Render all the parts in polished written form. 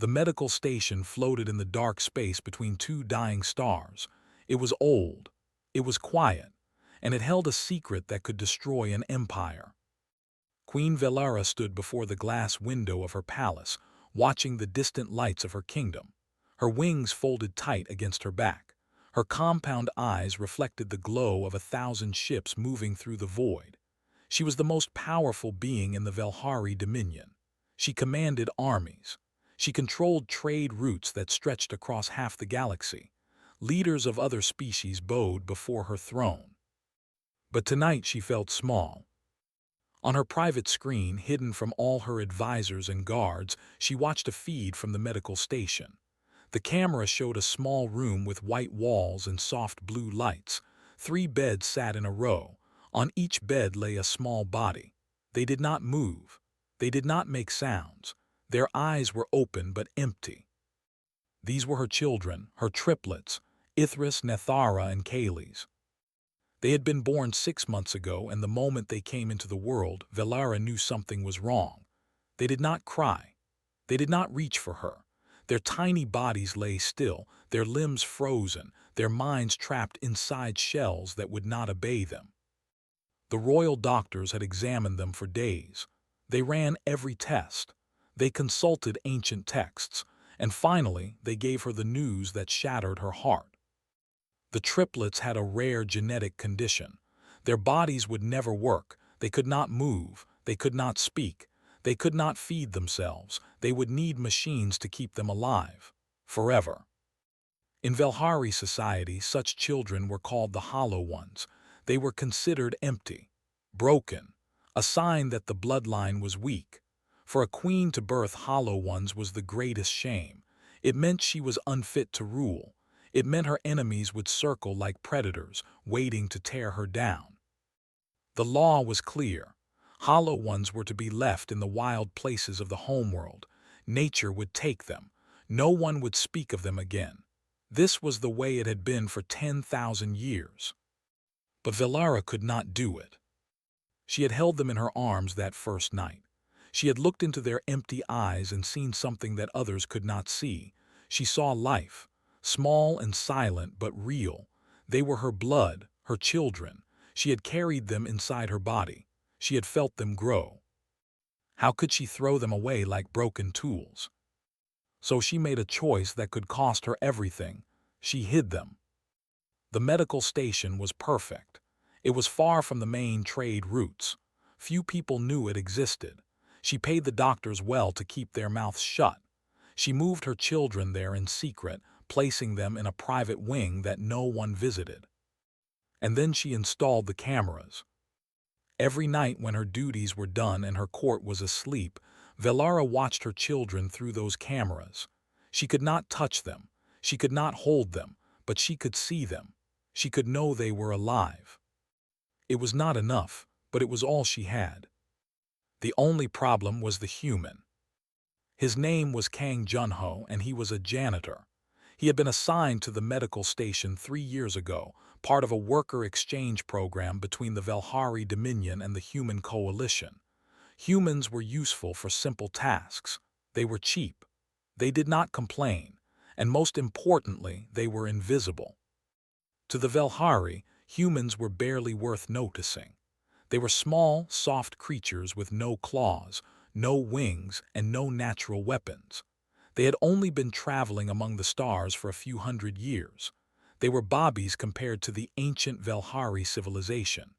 The medical station floated in the dark space between two dying stars. It was old, it was quiet, and it held a secret that could destroy an empire. Queen Velara stood before the glass window of her palace, watching the distant lights of her kingdom. Her wings folded tight against her back. Her compound eyes reflected the glow of 1,000 ships moving through the void. She was the most powerful being in the Velhari Dominion. She commanded armies. She controlled trade routes that stretched across half the galaxy. Leaders of other species bowed before her throne. But tonight she felt small. On her private screen, hidden from all her advisors and guards, she watched a feed from the medical station. The camera showed a small room with white walls and soft blue lights. 3 beds sat in a row. On each bed lay a small body. They did not move. They did not make sounds. Their eyes were open but empty. These were her children, her triplets, Ithris, Nethara, and Kales. They had been born 6 months ago, and the moment they came into the world, Velara knew something was wrong. They did not cry. They did not reach for her. Their tiny bodies lay still, their limbs frozen, their minds trapped inside shells that would not obey them. The royal doctors had examined them for days. They ran every test. They consulted ancient texts, and finally they gave her the news that shattered her heart. The triplets had a rare genetic condition. Their bodies would never work. They could not move. They could not speak. They could not feed themselves. They would need machines to keep them alive. Forever. In Velhari society, such children were called the Hollow Ones. They were considered empty, broken, a sign that the bloodline was weak. For a queen to birth Hollow Ones was the greatest shame. It meant she was unfit to rule. It meant her enemies would circle like predators, waiting to tear her down. The law was clear. Hollow Ones were to be left in the wild places of the homeworld. Nature would take them. No one would speak of them again. This was the way it had been for 10,000 years. But Velara could not do it. She had held them in her arms that first night. She had looked into their empty eyes and seen something that others could not see. She saw life, small and silent but real. They were her blood, her children. She had carried them inside her body. She had felt them grow. How could she throw them away like broken tools? So she made a choice that could cost her everything. She hid them. The medical station was perfect. It was far from the main trade routes. Few people knew it existed. She paid the doctors well to keep their mouths shut. She moved her children there in secret, placing them in a private wing that no one visited. And then she installed the cameras. Every night when her duties were done and her court was asleep, Velara watched her children through those cameras. She could not touch them. She could not hold them, but she could see them. She could know they were alive. It was not enough, but it was all she had. The only problem was the human. His name was Kang Junho, and he was a janitor. He had been assigned to the medical station 3 years ago, part of a worker exchange program between the Velhari Dominion and the Human Coalition. Humans were useful for simple tasks. They were cheap. They did not complain. And most importantly, they were invisible. To the Velhari, humans were barely worth noticing. They were small, soft creatures with no claws, no wings, and no natural weapons. They had only been traveling among the stars for a few hundred years. They were bobbies compared to the ancient Velhari civilization.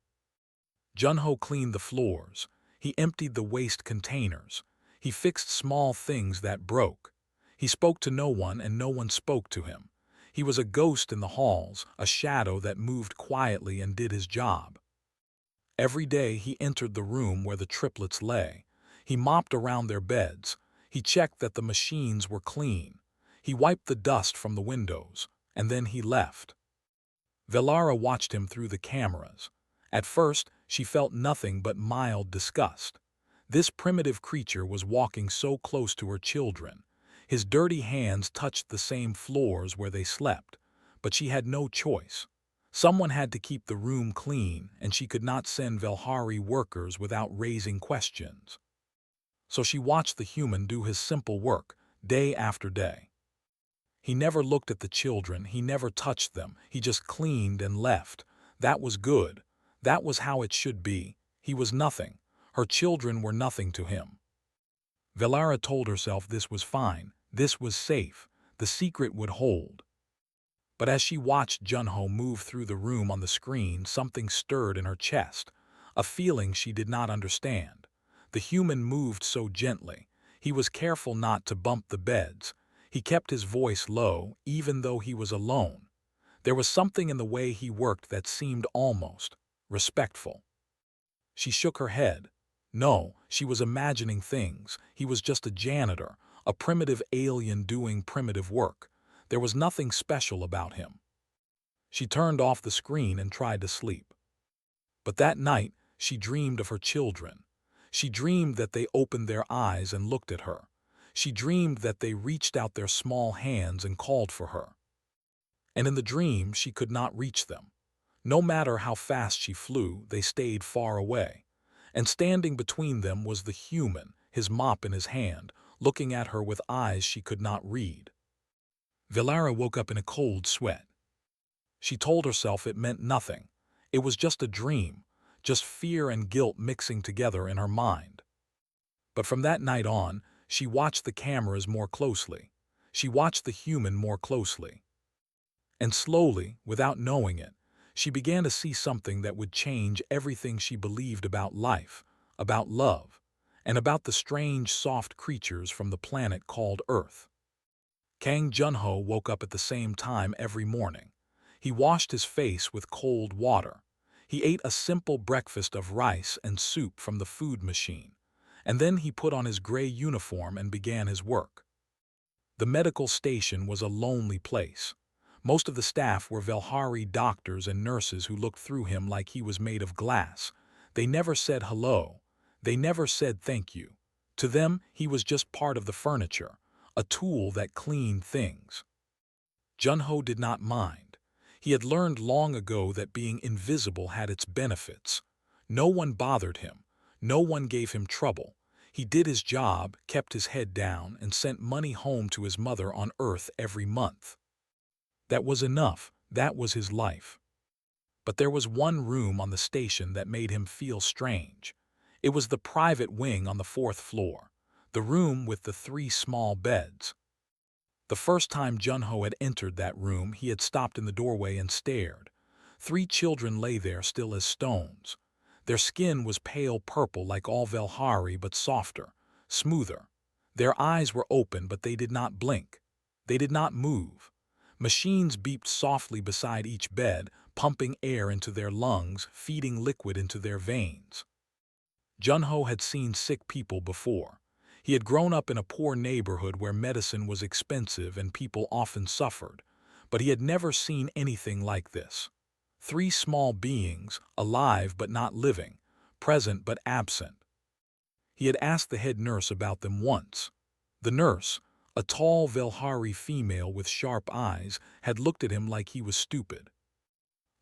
Junho cleaned the floors. He emptied the waste containers. He fixed small things that broke. He spoke to no one, and no one spoke to him. He was a ghost in the halls, a shadow that moved quietly and did his job. Every day he entered the room where the triplets lay. He mopped around their beds. He checked that the machines were clean. He wiped the dust from the windows, and then he left. Velara watched him through the cameras. At first, she felt nothing but mild disgust. This primitive creature was walking so close to her children. His dirty hands touched the same floors where they slept, but she had no choice. Someone had to keep the room clean, and she could not send Velhari workers without raising questions. So she watched the human do his simple work, day after day. He never looked at the children, he never touched them, he just cleaned and left. That was good. That was how it should be. He was nothing. Her children were nothing to him. Velara told herself this was fine, this was safe, the secret would hold. But as she watched Junho move through the room on the screen, something stirred in her chest, a feeling she did not understand. The human moved so gently. He was careful not to bump the beds. He kept his voice low, even though he was alone. There was something in the way he worked that seemed almost respectful. She shook her head. No, she was imagining things. He was just a janitor, a primitive alien doing primitive work. There was nothing special about him. She turned off the screen and tried to sleep. But that night, she dreamed of her children. She dreamed that they opened their eyes and looked at her. She dreamed that they reached out their small hands and called for her. And in the dream, she could not reach them. No matter how fast she flew, they stayed far away. And standing between them was the human, his mop in his hand, looking at her with eyes she could not read. Velara woke up in a cold sweat. She told herself it meant nothing. It was just a dream, just fear and guilt mixing together in her mind. But from that night on, she watched the cameras more closely. She watched the human more closely. And slowly, without knowing it, she began to see something that would change everything she believed about life, about love, and about the strange, soft creatures from the planet called Earth. Kang Junho woke up at the same time every morning. He washed his face with cold water. He ate a simple breakfast of rice and soup from the food machine, and then he put on his gray uniform and began his work. The medical station was a lonely place. Most of the staff were Velhari doctors and nurses who looked through him like he was made of glass. They never said hello. They never said thank you. To them, he was just part of the furniture, a tool that cleaned things. Junho did not mind. He had learned long ago that being invisible had its benefits. No one bothered him. No one gave him trouble. He did his job, kept his head down, and sent money home to his mother on Earth every month. That was enough. That was his life. But there was one room on the station that made him feel strange. It was the private wing on the 4th floor, the room with the 3 small beds. The first time Junho had entered that room, he had stopped in the doorway and stared. 3 children lay there still as stones. Their skin was pale purple like all Velhari, but softer, smoother. Their eyes were open, but they did not blink. They did not move. Machines beeped softly beside each bed, pumping air into their lungs, feeding liquid into their veins. Junho had seen sick people before. He had grown up in a poor neighborhood where medicine was expensive and people often suffered, but he had never seen anything like this. 3 small beings, alive but not living, present but absent. He had asked the head nurse about them once. The nurse, a tall Velhari female with sharp eyes, had looked at him like he was stupid.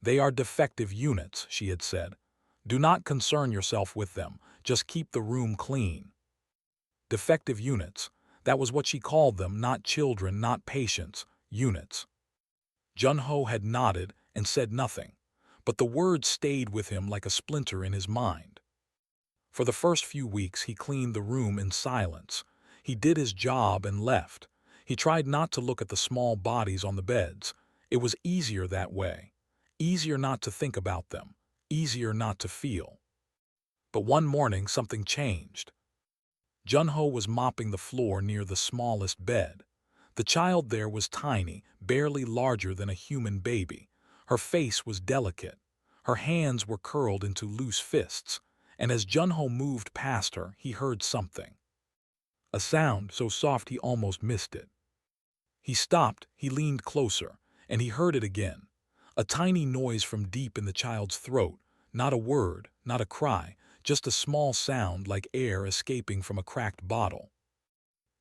"They are defective units," she had said. "Do not concern yourself with them, just keep the room clean." Defective units, that was what she called them, not children, not patients, units. Junho had nodded and said nothing, but the words stayed with him like a splinter in his mind. For the first few weeks he cleaned the room in silence. He did his job and left. He tried not to look at the small bodies on the beds. It was easier that way. Easier not to think about them. Easier not to feel. But one morning something changed. Junho was mopping the floor near the smallest bed. The child there was tiny, barely larger than a human baby. Her face was delicate. Her hands were curled into loose fists, and as Junho moved past her, he heard something. A sound so soft he almost missed it. He stopped, he leaned closer, and he heard it again. A tiny noise from deep in the child's throat, not a word, not a cry, just a small sound like air escaping from a cracked bottle.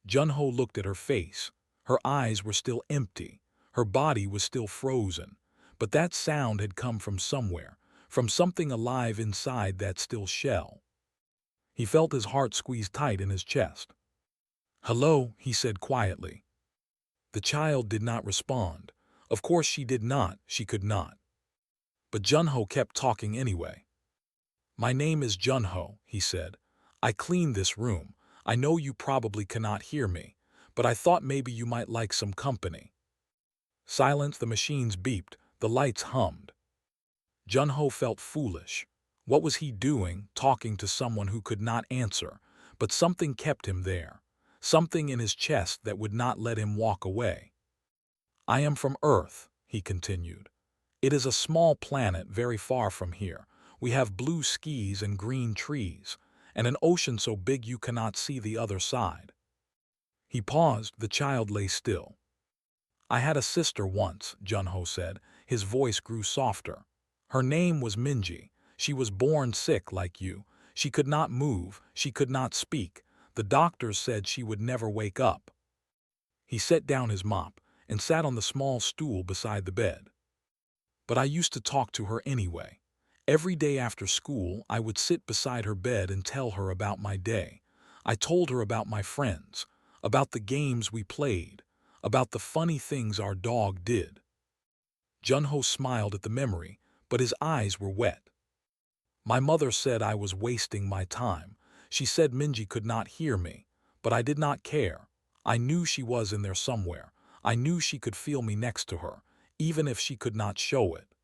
Junho looked at her face. Her eyes were still empty. Her body was still frozen. But that sound had come from somewhere, from something alive inside that still shell. He felt his heart squeeze tight in his chest. "Hello," he said quietly. The child did not respond. Of course she did not, she could not. But Junho kept talking anyway. "My name is Junho," he said. "I clean this room. I know you probably cannot hear me, but I thought maybe you might like some company." Silence, the machines beeped, the lights hummed. Junho felt foolish. What was he doing, talking to someone who could not answer? But something kept him there. Something in his chest that would not let him walk away. "I am from Earth," he continued. "It is a small planet very far from here. We have blue skies and green trees, and an ocean so big you cannot see the other side." He paused, the child lay still. "I had a sister once," Junho said. His voice grew softer. "Her name was Minji. She was born sick like you. She could not move, she could not speak. The doctors said she would never wake up." He set down his mop and sat on the small stool beside the bed. "But I used to talk to her anyway. Every day after school, I would sit beside her bed and tell her about my day. I told her about my friends, about the games we played, about the funny things our dog did." Junho smiled at the memory, but his eyes were wet. "My mother said I was wasting my time. She said Minji could not hear me, but I did not care. I knew she was in there somewhere. I knew she could feel me next to her, even if she could not show it."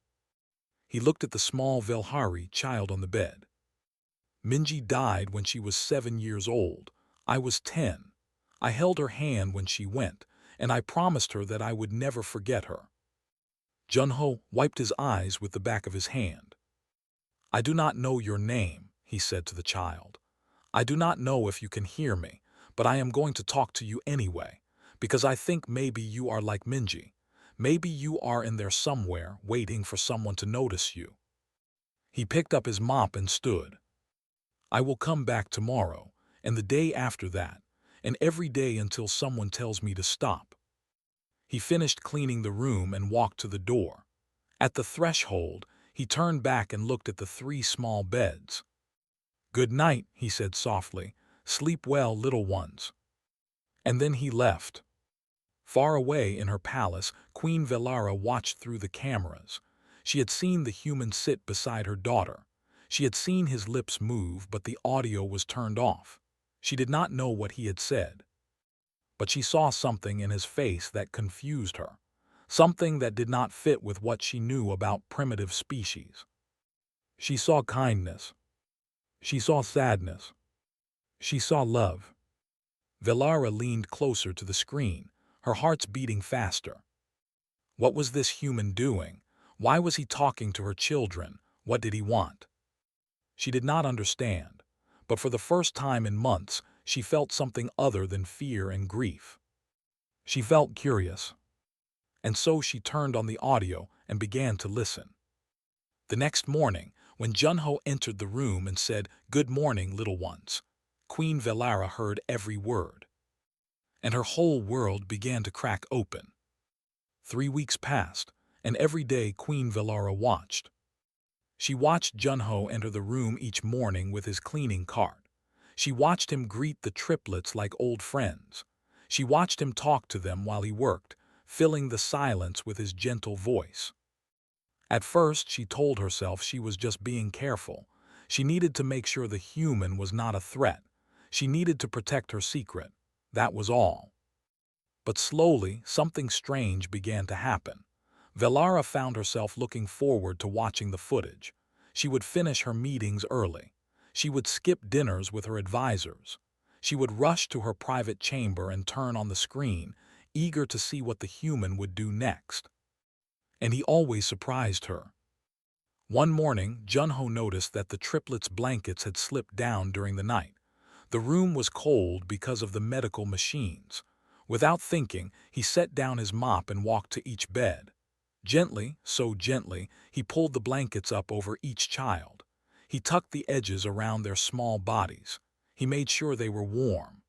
He looked at the small Velhari child on the bed. "Minji died when she was 7 years old. I was 10. I held her hand when she went, and I promised her that I would never forget her." Junho wiped his eyes with the back of his hand. "I do not know your name," he said to the child. "I do not know if you can hear me, but I am going to talk to you anyway, because I think maybe you are like Minji. Maybe you are in there somewhere, waiting for someone to notice you." He picked up his mop and stood. "I will come back tomorrow, and the day after that, and every day until someone tells me to stop." He finished cleaning the room and walked to the door. At the threshold, he turned back and looked at the 3 small beds. "Good night," he said softly. "Sleep well, little ones." And then he left. Far away in her palace, Queen Velara watched through the cameras. She had seen the human sit beside her daughter. She had seen his lips move, but the audio was turned off. She did not know what he had said. But she saw something in his face that confused her. Something that did not fit with what she knew about primitive species. She saw kindness. She saw sadness. She saw love. Velara leaned closer to the screen, her heart's beating faster. What was this human doing? Why was he talking to her children? What did he want? She did not understand, but for the first time in months, she felt something other than fear and grief. She felt curious. And so she turned on the audio and began to listen. The next morning, when Junho entered the room and said, "Good morning, little ones," Queen Velara heard every word. And her whole world began to crack open. 3 weeks passed, and every day Queen Velara watched. She watched Junho enter the room each morning with his cleaning cart. She watched him greet the triplets like old friends. She watched him talk to them while he worked, filling the silence with his gentle voice. At first, she told herself she was just being careful. She needed to make sure the human was not a threat. She needed to protect her secret. That was all. But slowly, something strange began to happen. Velara found herself looking forward to watching the footage. She would finish her meetings early. She would skip dinners with her advisors. She would rush to her private chamber and turn on the screen, eager to see what the human would do next. And he always surprised her. One morning, Junho noticed that the triplets' blankets had slipped down during the night. The room was cold because of the medical machines. Without thinking, he set down his mop and walked to each bed. Gently, so gently, he pulled the blankets up over each child. He tucked the edges around their small bodies. He made sure they were warm.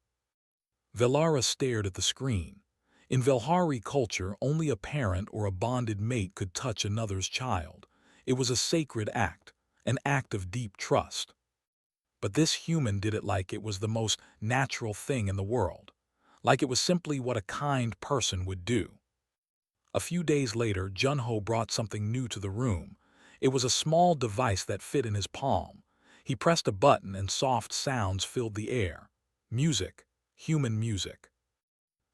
Velara stared at the screen. In Velhari culture, only a parent or a bonded mate could touch another's child. It was a sacred act, an act of deep trust. But this human did it like it was the most natural thing in the world. like it was simply what a kind person would do. A few days later, Junho brought something new to the room. It was a small device that fit in his palm. He pressed a button and soft sounds filled the air. Music, human music.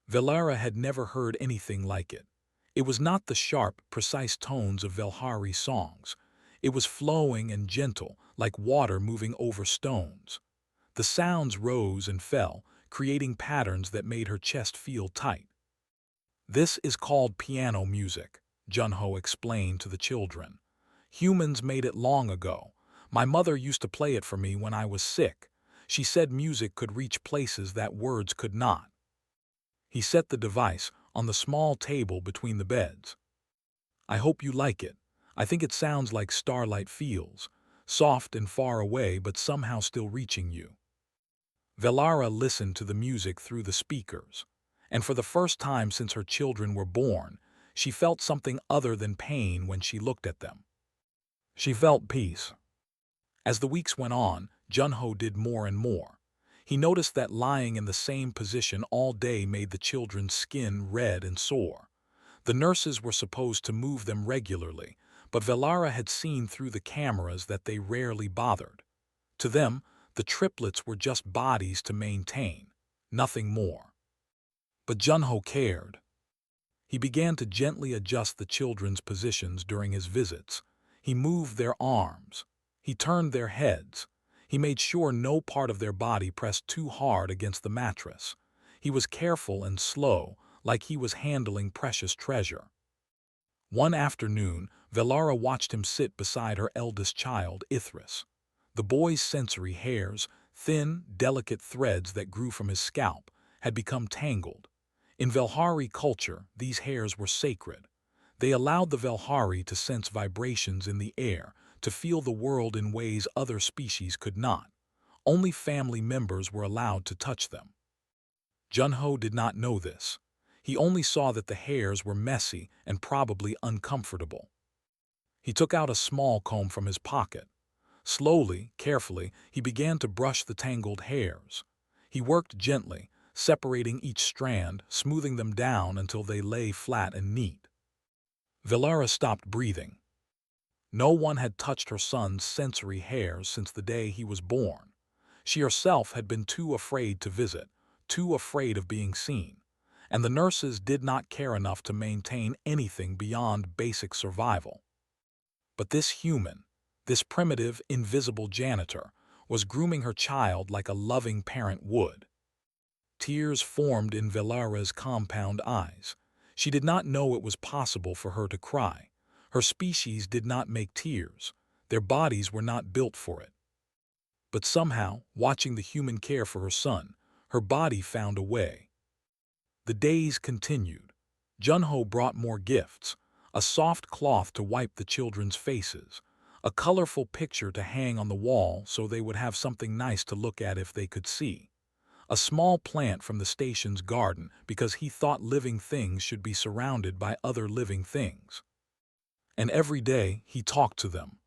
Velara had never heard anything like it. It was not the sharp, precise tones of Velhari's songs. It was flowing and gentle, like water moving over stones. The sounds rose and fell, creating patterns that made her chest feel tight. This is called piano music, Junho explained to the children. Humans made it long ago. My mother used to play it for me when I was sick. She said music could reach places that words could not. He set the device on the small table between the beds. I hope you like it. I think it sounds like starlight feels, soft and far away but somehow still reaching you. Velara listened to the music through the speakers, and for the first time since her children were born, she felt something other than pain when she looked at them. She felt peace. As the weeks went on, Junho did more and more. He noticed that lying in the same position all day made the children's skin red and sore. The nurses were supposed to move them regularly, but Velara had seen through the cameras that they rarely bothered. To them, the triplets were just bodies to maintain, nothing more. But Junho cared. He began to gently adjust the children's positions during his visits. He moved their arms. He turned their heads. He made sure no part of their body pressed too hard against the mattress. He was careful and slow, like he was handling precious treasure. One afternoon, Velara watched him sit beside her eldest child, Ithris. The boy's sensory hairs, thin, delicate threads that grew from his scalp, had become tangled. In Velhari culture, these hairs were sacred. They allowed the Velhari to sense vibrations in the air, to feel the world in ways other species could not. Only family members were allowed to touch them. Junho did not know this. He only saw that the hairs were messy and probably uncomfortable. He took out a small comb from his pocket. Slowly, carefully, he began to brush the tangled hairs. He worked gently, separating each strand, smoothing them down until they lay flat and neat. Velara stopped breathing. No one had touched her son's sensory hairs since the day he was born. She herself had been too afraid to visit, too afraid of being seen, and the nurses did not care enough to maintain anything beyond basic survival. But this human, this primitive, invisible janitor, was grooming her child like a loving parent would. Tears formed in Velara's compound eyes. She did not know it was possible for her to cry. Her species did not make tears. Their bodies were not built for it. But somehow, watching the human care for her son, her body found a way. The days continued. Junho brought more gifts, a soft cloth to wipe the children's faces, a colorful picture to hang on the wall so they would have something nice to look at if they could see, a small plant from the station's garden because he thought living things should be surrounded by other living things. And every day he talked to them.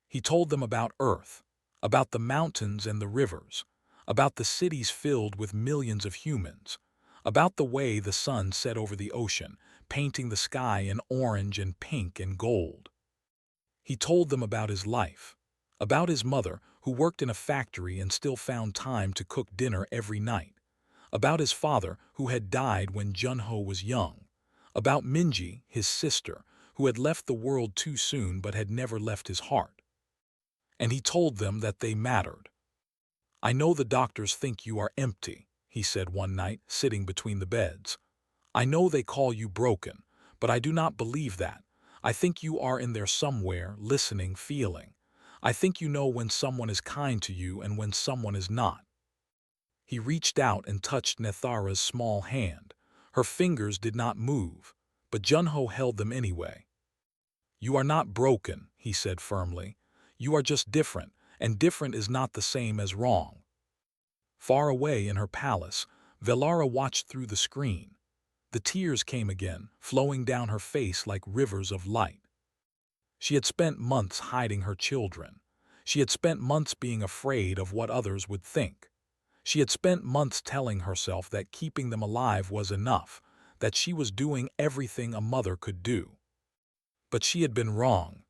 He told them about Earth, about the mountains and the rivers, about the cities filled with millions of humans, about the way the sun set over the ocean, painting the sky in orange and pink and gold. He told them about his life, about his mother who worked in a factory and still found time to cook dinner every night, about his father who had died when Junho was young, about Minji, his sister, who had left the world too soon but had never left his heart. And he told them that they mattered. "I know the doctors think you are empty," he said one night, sitting between the beds. "I know they call you broken, but I do not believe that. I think you are in there somewhere, listening, feeling. I think you know when someone is kind to you and when someone is not." He reached out and touched Nethara's small hand. Her fingers did not move, but Junho held them anyway. "You are not broken," he said firmly. "You are just different, and different is not the same as wrong." Far away in her palace, Velara watched through the screen. The tears came again, flowing down her face like rivers of light. She had spent months hiding her children. She had spent months being afraid of what others would think. She had spent months telling herself that keeping them alive was enough, that she was doing everything a mother could do. But she had been wrong.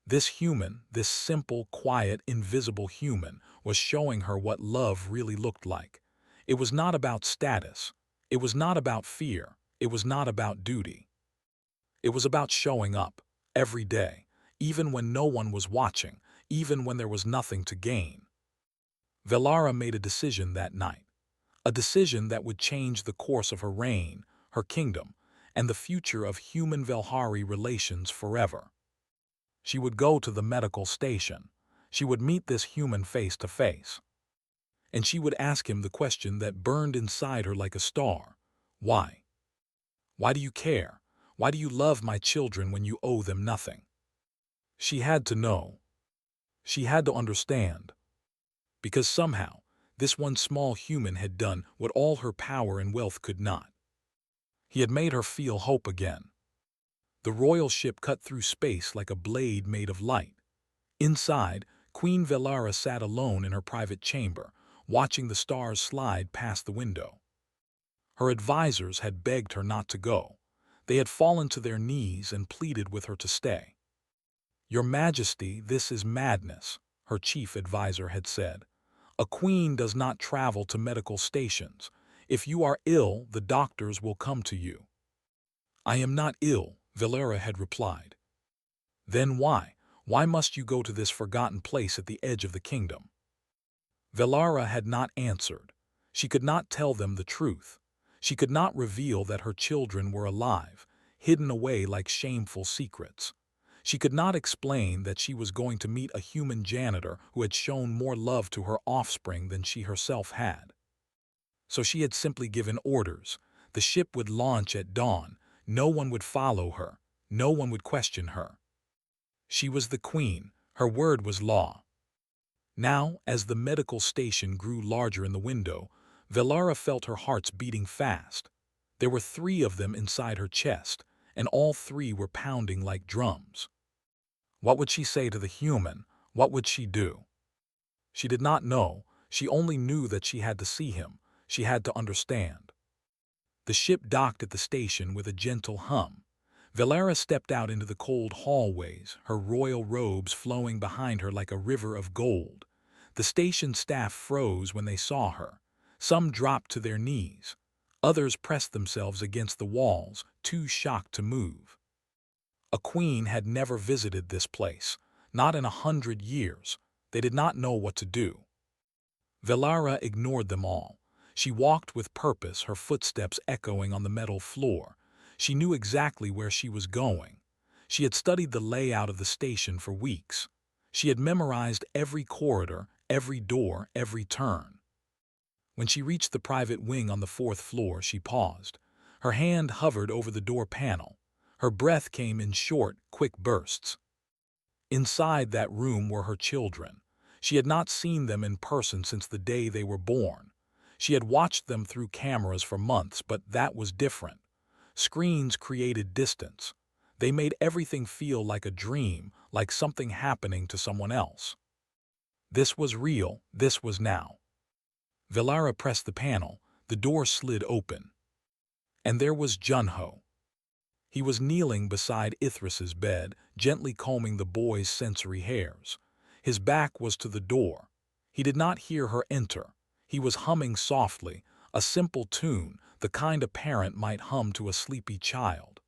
This human, this simple, quiet, invisible human, was showing her what love really looked like. It was not about status. It was not about fear. It was not about duty. It was about showing up, every day, even when no one was watching, even when there was nothing to gain. Velara made a decision that night, a decision that would change the course of her reign, her kingdom, and the future of human-Velhari relations forever. She would go to the medical station. She would meet this human face to face. And she would ask him the question that burned inside her like a star. Why? Why do you care? Why do you love my children when you owe them nothing? She had to know. She had to understand. Because somehow, this one small human had done what all her power and wealth could not. He had made her feel hope again. The royal ship cut through space like a blade made of light. Inside, Queen Velara sat alone in her private chamber, watching the stars slide past the window. Her advisors had begged her not to go. They had fallen to their knees and pleaded with her to stay. "Your Majesty, this is madness," her chief advisor had said. "A queen does not travel to medical stations. If you are ill, the doctors will come to you." "I am not ill," Velara had replied. "Then why? Why must you go to this forgotten place at the edge of the kingdom?" Velara had not answered. She could not tell them the truth. She could not reveal that her children were alive, hidden away like shameful secrets. She could not explain that she was going to meet a human janitor who had shown more love to her offspring than she herself had. So she had simply given orders. The ship would launch at dawn. No one would follow her. No one would question her. She was the queen. Her word was law. Now, as the medical station grew larger in the window, Velara felt her hearts beating fast. There were 3 of them inside her chest, and all 3 were pounding like drums. What would she say to the human? What would she do? She did not know. She only knew that she had to see him. She had to understand. The ship docked at the station with a gentle hum. Velara stepped out into the cold hallways, her royal robes flowing behind her like a river of gold. The station staff froze when they saw her. Some dropped to their knees. Others pressed themselves against the walls, too shocked to move. A queen had never visited this place, not in 100 years. They did not know what to do. Velara ignored them all. She walked with purpose, her footsteps echoing on the metal floor. She knew exactly where she was going. She had studied the layout of the station for weeks. She had memorized every corridor, every door, every turn. When she reached the private wing on the 4th floor, she paused. Her hand hovered over the door panel. Her breath came in short, quick bursts. Inside that room were her children. She had not seen them in person since the day they were born. She had watched them through cameras for months, but that was different. Screens created distance. They made everything feel like a dream, like something happening to someone else. This was real. This was now. Velara pressed the panel. The door slid open. And there was Junho. He was kneeling beside Ithris's bed, gently combing the boy's sensory hairs. His back was to the door. He did not hear her enter. He was humming softly, a simple tune, the kind a parent might hum to a sleepy child.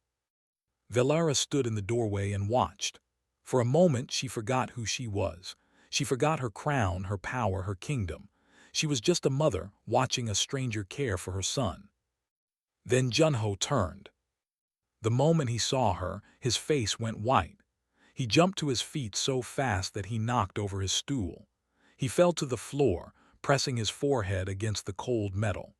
Velara stood in the doorway and watched. For a moment she forgot who she was. She forgot her crown, her power, her kingdom. She was just a mother watching a stranger care for her son. Then Junho turned. The moment he saw her, his face went white. He jumped to his feet so fast that he knocked over his stool. He fell to the floor, pressing his forehead against the cold metal.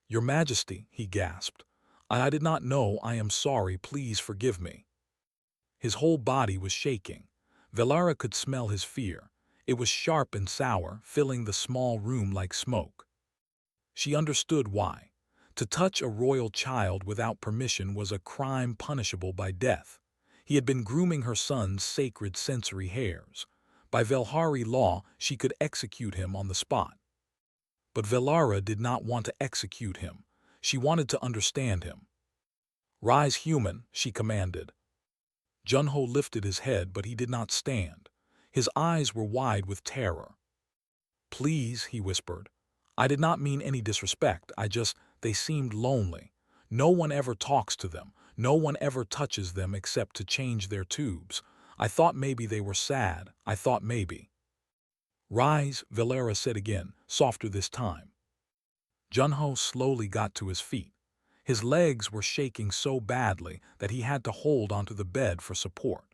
"Your Majesty," he gasped. I did not know. I am sorry. Please forgive me." His whole body was shaking. Velara could smell his fear. It was sharp and sour, filling the small room like smoke. She understood why. To touch a royal child without permission was a crime punishable by death. He had been grooming her son's sacred sensory hairs. By Velhari law, she could execute him on the spot. But Velara did not want to execute him. She wanted to understand him. "Rise, human," she commanded. Junho lifted his head, but he did not stand. His eyes were wide with terror. "Please," he whispered. "I did not mean any disrespect. They seemed lonely. No one ever talks to them. No one ever touches them except to change their tubes. I thought maybe they were sad. I thought maybe." "Rise," Velara said again, softer this time. Junho slowly got to his feet. His legs were shaking so badly that he had to hold onto the bed for support.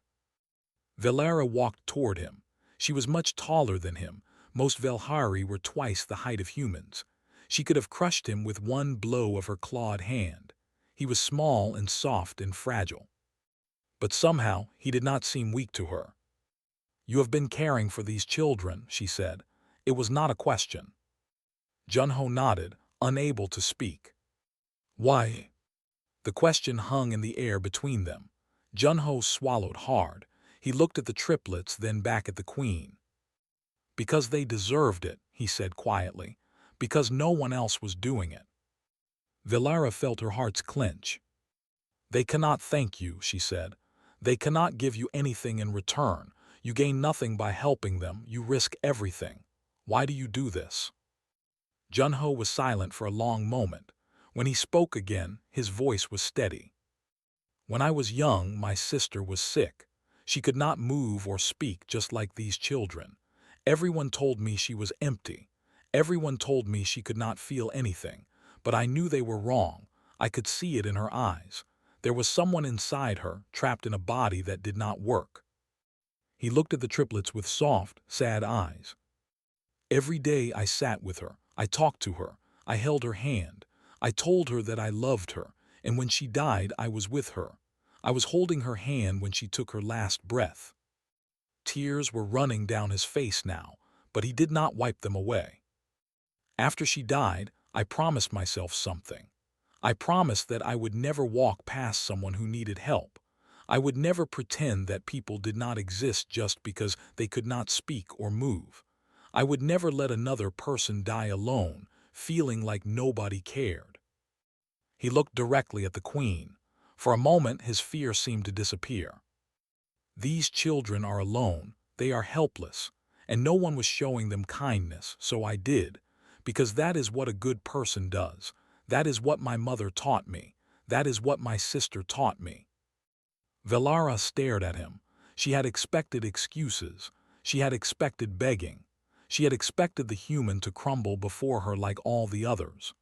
Velara walked toward him. She was much taller than him. Most Velhari were twice the height of humans. She could have crushed him with one blow of her clawed hand. He was small and soft and fragile. But somehow he did not seem weak to her. "You have been caring for these children," she said. It was not a question. Junho nodded, unable to speak. "Why?" The question hung in the air between them. Junho swallowed hard. He looked at the triplets, then back at the queen. "Because they deserved it," he said quietly. "Because no one else was doing it." Velara felt her heart clench. "They cannot thank you," she said. "They cannot give you anything in return. You gain nothing by helping them. You risk everything. Why do you do this?" Junho was silent for a long moment. When he spoke again, his voice was steady. "When I was young, my sister was sick. She could not move or speak, just like these children. Everyone told me she was empty. Everyone told me she could not feel anything. But I knew they were wrong. I could see it in her eyes. There was someone inside her, trapped in a body that did not work." He looked at the triplets with soft, sad eyes. "Every day I sat with her. I talked to her. I held her hand. I told her that I loved her, and when she died, I was with her. I was holding her hand when she took her last breath." Tears were running down his face now, but he did not wipe them away. "After she died, I promised myself something. I promised that I would never walk past someone who needed help. I would never pretend that people did not exist just because they could not speak or move. I would never let another person die alone, feeling like nobody cared." He looked directly at the queen. For a moment, his fear seemed to disappear. "These children are alone. They are helpless. And no one was showing them kindness, so I did. Because that is what a good person does. That is what my mother taught me. That is what my sister taught me." Velara stared at him. She had expected excuses. She had expected begging. She had expected the human to crumble before her like all the others.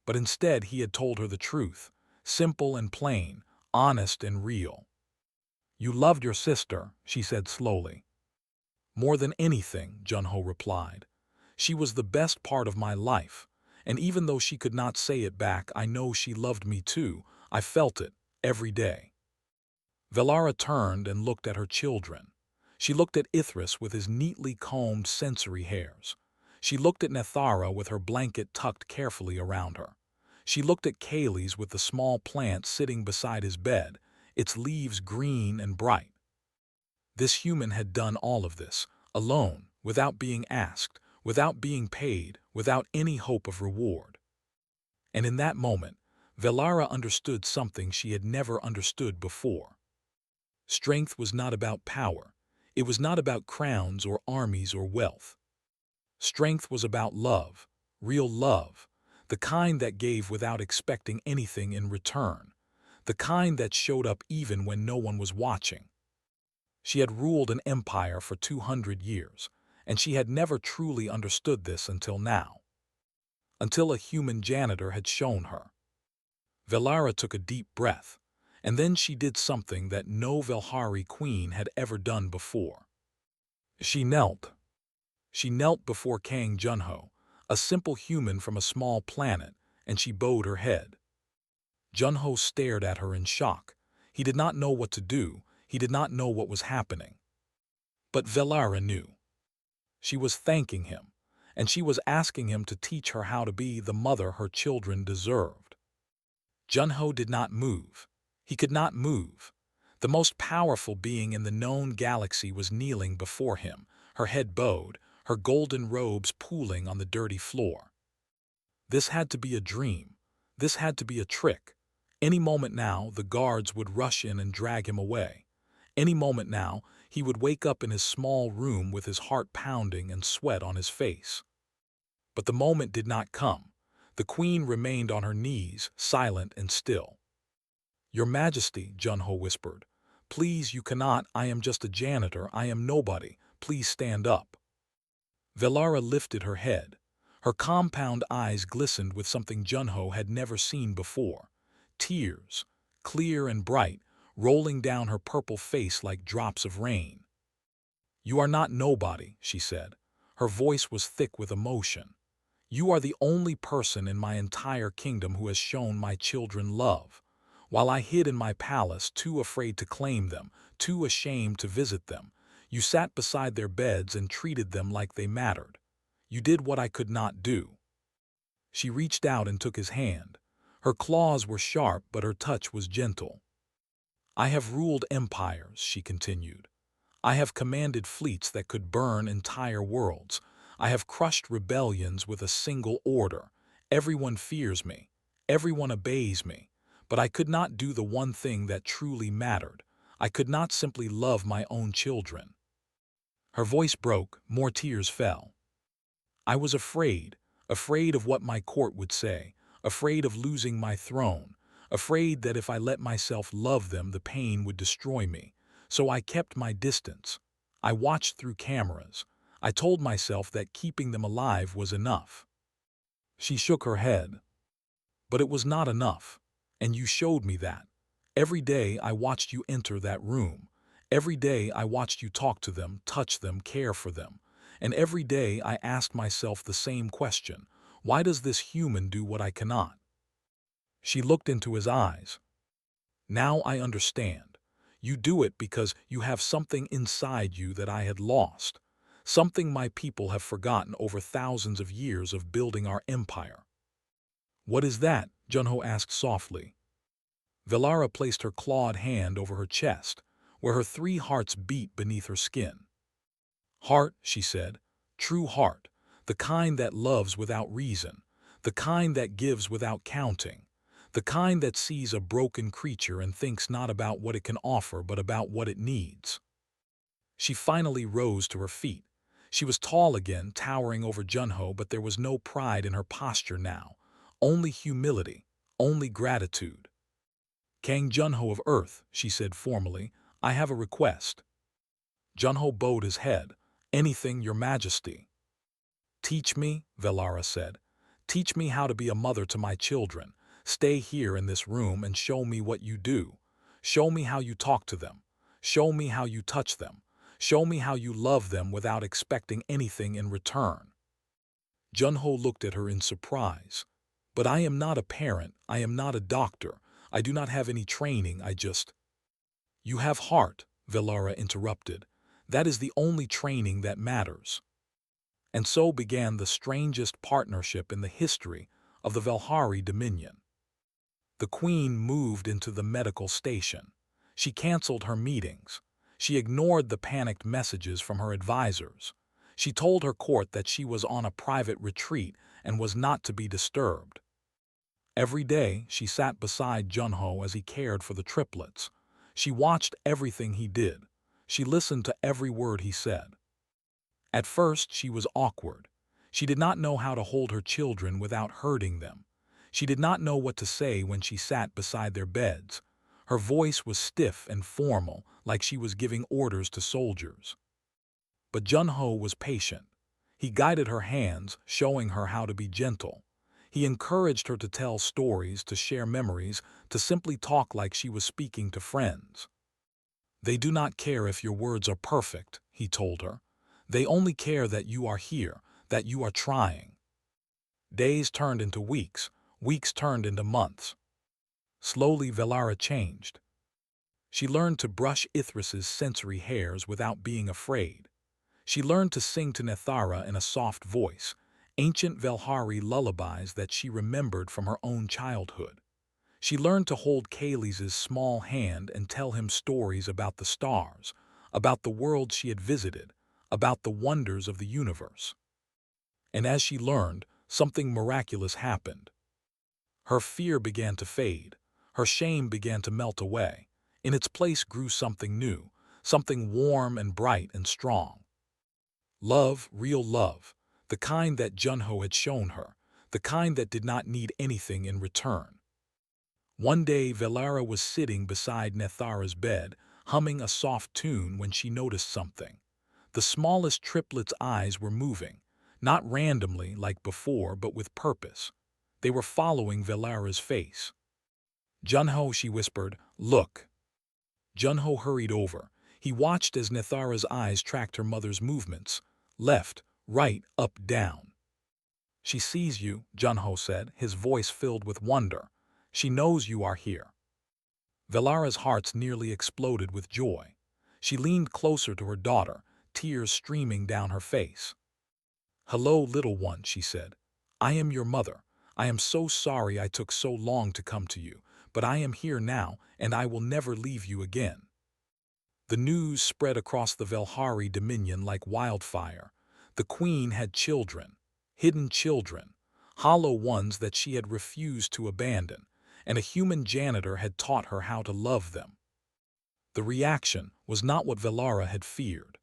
But instead he had told her the truth, simple and plain, honest and real. "You loved your sister," she said slowly. "More than anything," Junho replied. "She was the best part of my life. And even though she could not say it back, I know she loved me too. I felt it, every day." Velara turned and looked at her children. She looked at Ithras with his neatly combed sensory hairs. She looked at Nethara with her blanket tucked carefully around her. She looked at Kales with the small plant sitting beside his bed, its leaves green and bright. This human had done all of this, alone, without being asked, without being paid, without any hope of reward. And in that moment, Velara understood something she had never understood before. Strength was not about power. It was not about crowns or armies or wealth. Strength was about love, real love, the kind that gave without expecting anything in return, the kind that showed up even when no one was watching. She had ruled an empire for 200 years, and she had never truly understood this until now. Until a human janitor had shown her. Velara took a deep breath, and then she did something that no Velhari queen had ever done before. She knelt. She knelt before Kang Junho, a simple human from a small planet, and she bowed her head. Junho stared at her in shock. He did not know what to do. He did not know what was happening. But Velara knew. She was thanking him, and she was asking him to teach her how to be the mother her children deserved. Junho did not move. He could not move. The most powerful being in the known galaxy was kneeling before him, her head bowed, her golden robes pooling on the dirty floor. This had to be a dream. This had to be a trick. Any moment now, the guards would rush in and drag him away. Any moment now, he would wake up in his small room with his heart pounding and sweat on his face. But the moment did not come. The queen remained on her knees, silent and still. "Your Majesty," Junho whispered. "Please, you cannot. I am just a janitor. I am nobody. Please stand up." Velara lifted her head. Her compound eyes glistened with something Junho had never seen before. Tears, clear and bright, rolling down her purple face like drops of rain. "You are not nobody," she said. Her voice was thick with emotion. "You are the only person in my entire kingdom who has shown my children love. While I hid in my palace, too afraid to claim them, too ashamed to visit them, you sat beside their beds and treated them like they mattered. You did what I could not do." She reached out and took his hand. Her claws were sharp, but her touch was gentle. "I have ruled empires," she continued. "I have commanded fleets that could burn entire worlds. I have crushed rebellions with a single order. Everyone fears me. Everyone obeys me. But I could not do the one thing that truly mattered. I could not simply love my own children." Her voice broke, more tears fell. "I was afraid of what my court would say, afraid of losing my throne, afraid that if I let myself love them, the pain would destroy me. So I kept my distance. I watched through cameras. I told myself that keeping them alive was enough." She shook her head. "But it was not enough. And you showed me that. Every day I watched you enter that room. Every day I watched you talk to them, touch them, care for them. And every day I asked myself the same question: why does this human do what I cannot?" She looked into his eyes. "Now I understand. You do it because you have something inside you that I had lost. Something my people have forgotten over thousands of years of building our empire." "What is that?" Junho asked softly. Velara placed her clawed hand over her chest, where her 3 hearts beat beneath her skin. "Heart," she said, "true heart, the kind that loves without reason, the kind that gives without counting, the kind that sees a broken creature and thinks not about what it can offer but about what it needs." She finally rose to her feet. She was tall again, towering over Junho, but there was no pride in her posture now. Only humility, only gratitude. "Kang Junho of Earth," she said formally, "I have a request." Junho bowed his head. "Anything, Your Majesty." "Teach me," Velara said. "Teach me how to be a mother to my children. Stay here in this room and show me what you do. Show me how you talk to them. Show me how you touch them. Show me how you love them without expecting anything in return." Junho looked at her in surprise. "But I am not a parent. I am not a doctor. I do not have any training. I just—" "You have heart," Velara interrupted. "That is the only training that matters." And so began the strangest partnership in the history of the Velhari Dominion. The queen moved into the medical station. She canceled her meetings. She ignored the panicked messages from her advisors. She told her court that she was on a private retreat and was not to be disturbed. Every day, she sat beside Junho as he cared for the triplets. She watched everything he did. She listened to every word he said. At first, she was awkward. She did not know how to hold her children without hurting them. She did not know what to say when she sat beside their beds. Her voice was stiff and formal, like she was giving orders to soldiers. But Junho was patient. He guided her hands, showing her how to be gentle. He encouraged her to tell stories, to share memories, to simply talk like she was speaking to friends. "They do not care if your words are perfect," he told her. "They only care that you are here, that you are trying." Days turned into weeks. Weeks turned into months. Slowly, Velara changed. She learned to brush Ithris's sensory hairs without being afraid. She learned to sing to Nethara in a soft voice, ancient Velhari lullabies that she remembered from her own childhood. She learned to hold Kalis's small hand and tell him stories about the stars, about the world she had visited, about the wonders of the universe. And as she learned, something miraculous happened. Her fear began to fade. Her shame began to melt away. In its place grew something new, something warm and bright and strong. Love, real love, the kind that Junho had shown her, the kind that did not need anything in return. One day, Velara was sitting beside Nethara's bed, humming a soft tune when she noticed something. The smallest triplet's eyes were moving, not randomly like before, but with purpose. They were following Velara's face. "Junho," she whispered, "look." Junho hurried over. He watched as Nethara's eyes tracked her mother's movements, left, right, up, down. "She sees you," Junho said, his voice filled with wonder. "She knows you are here." Velara's heart nearly exploded with joy. She leaned closer to her daughter, tears streaming down her face. "Hello, little one," she said. "I am your mother. I am so sorry I took so long to come to you, but I am here now, and I will never leave you again." The news spread across the Velhari dominion like wildfire. The queen had children, hidden children, hollow ones that she had refused to abandon, and a human janitor had taught her how to love them. The reaction was not what Velara had feared.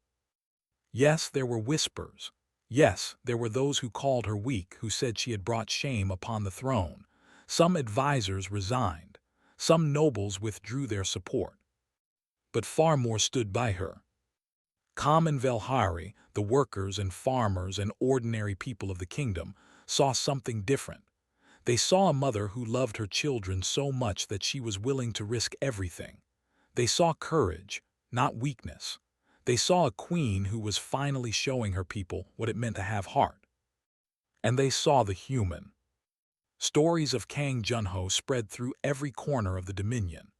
Yes, there were whispers. Yes, there were those who called her weak, who said she had brought shame upon the throne. Some advisors resigned. Some nobles withdrew their support. But far more stood by her. Common Velhari, the workers and farmers and ordinary people of the kingdom, saw something different. They saw a mother who loved her children so much that she was willing to risk everything. They saw courage, not weakness. They saw a queen who was finally showing her people what it meant to have heart. And they saw the human. Stories of Kang Junho spread through every corner of the Dominion.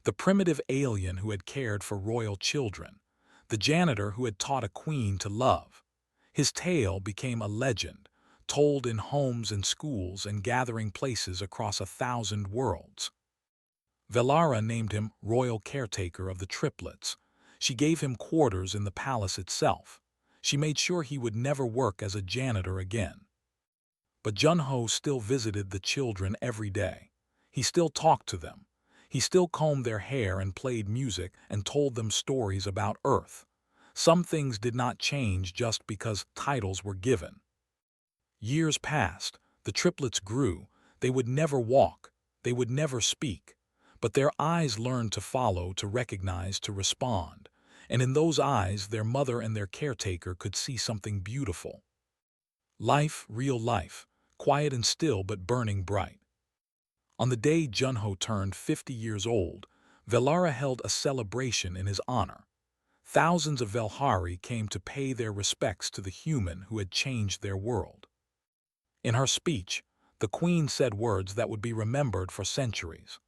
The primitive alien who had cared for royal children. The janitor who had taught a queen to love. His tale became a legend, told in homes and schools and gathering places across 1,000 worlds. Velara named him Royal Caretaker of the Triplets. She gave him quarters in the palace itself. She made sure he would never work as a janitor again. But Junho still visited the children every day. He still talked to them. He still combed their hair and played music and told them stories about Earth. Some things did not change just because titles were given. Years passed. The triplets grew. They would never walk. They would never speak. But their eyes learned to follow, to recognize, to respond. And in those eyes, their mother and their caretaker could see something beautiful. Life, real life, quiet and still but burning bright. On the day Junho turned 50 years old, Velara held a celebration in his honor. Thousands of Velhari came to pay their respects to the human who had changed their world. In her speech, the queen said words that would be remembered for centuries.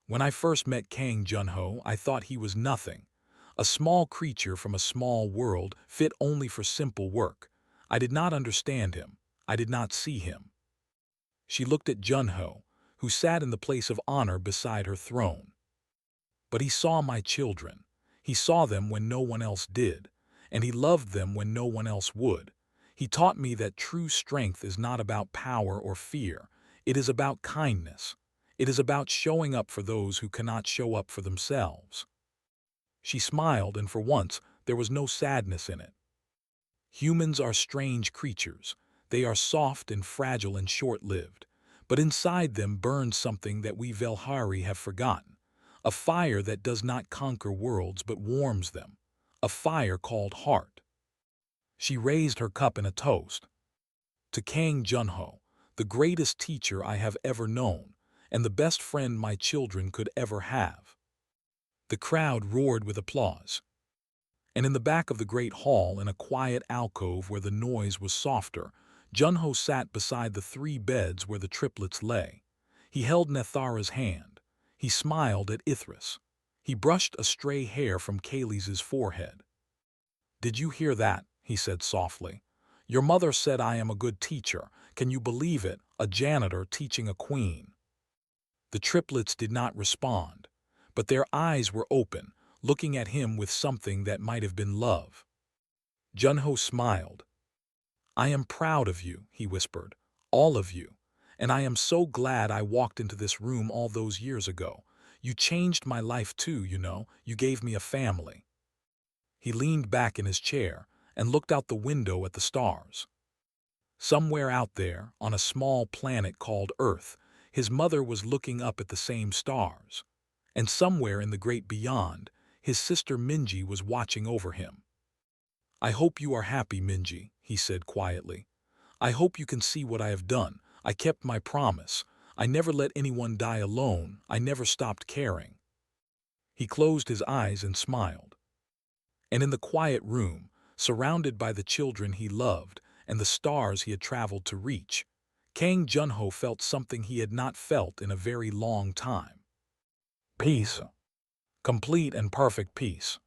"When I first met Kang Junho, I thought he was nothing. A small creature from a small world, fit only for simple work. I did not understand him. I did not see him." She looked at Junho, who sat in the place of honor beside her throne. "But he saw my children. He saw them when no one else did, and he loved them when no one else would. He taught me that true strength is not about power or fear. It is about kindness. It is about showing up for those who cannot show up for themselves." She smiled, and for once there was no sadness in it. Humans are strange creatures. They are soft and fragile and short-lived. But inside them burns something that we Velhari have forgotten. A fire that does not conquer worlds but warms them. A fire called heart. She raised her cup in a toast. "To Kang Junho, the greatest teacher I have ever known, and the best friend my children could ever have." The crowd roared with applause. And in the back of the great hall, in a quiet alcove where the noise was softer, Junho sat beside the 3 beds where the triplets lay. He held Nethara's hand. He smiled at Ithris. He brushed a stray hair from Kalis's forehead. "Did you hear that?" he said softly. "Your mother said I am a good teacher. Can you believe it? A janitor teaching a queen." The triplets did not respond, but their eyes were open, looking at him with something that might have been love. Junho smiled. "I am proud of you," he whispered. All of you. And I am so glad I walked into this room all those years ago. You changed my life too, you know. You gave me a family." He leaned back in his chair and looked out the window at the stars. Somewhere out there, on a small planet called Earth, his mother was looking up at the same stars. And somewhere in the great beyond, his sister Minji was watching over him. "I hope you are happy, Minji," he said quietly. "I hope you can see what I have done. I kept my promise. I never let anyone die alone. I never stopped caring." He closed his eyes and smiled. And in the quiet room, surrounded by the children he loved and the stars he had traveled to reach, Kang Junho felt something he had not felt in a very long time. Peace. Complete and perfect peace.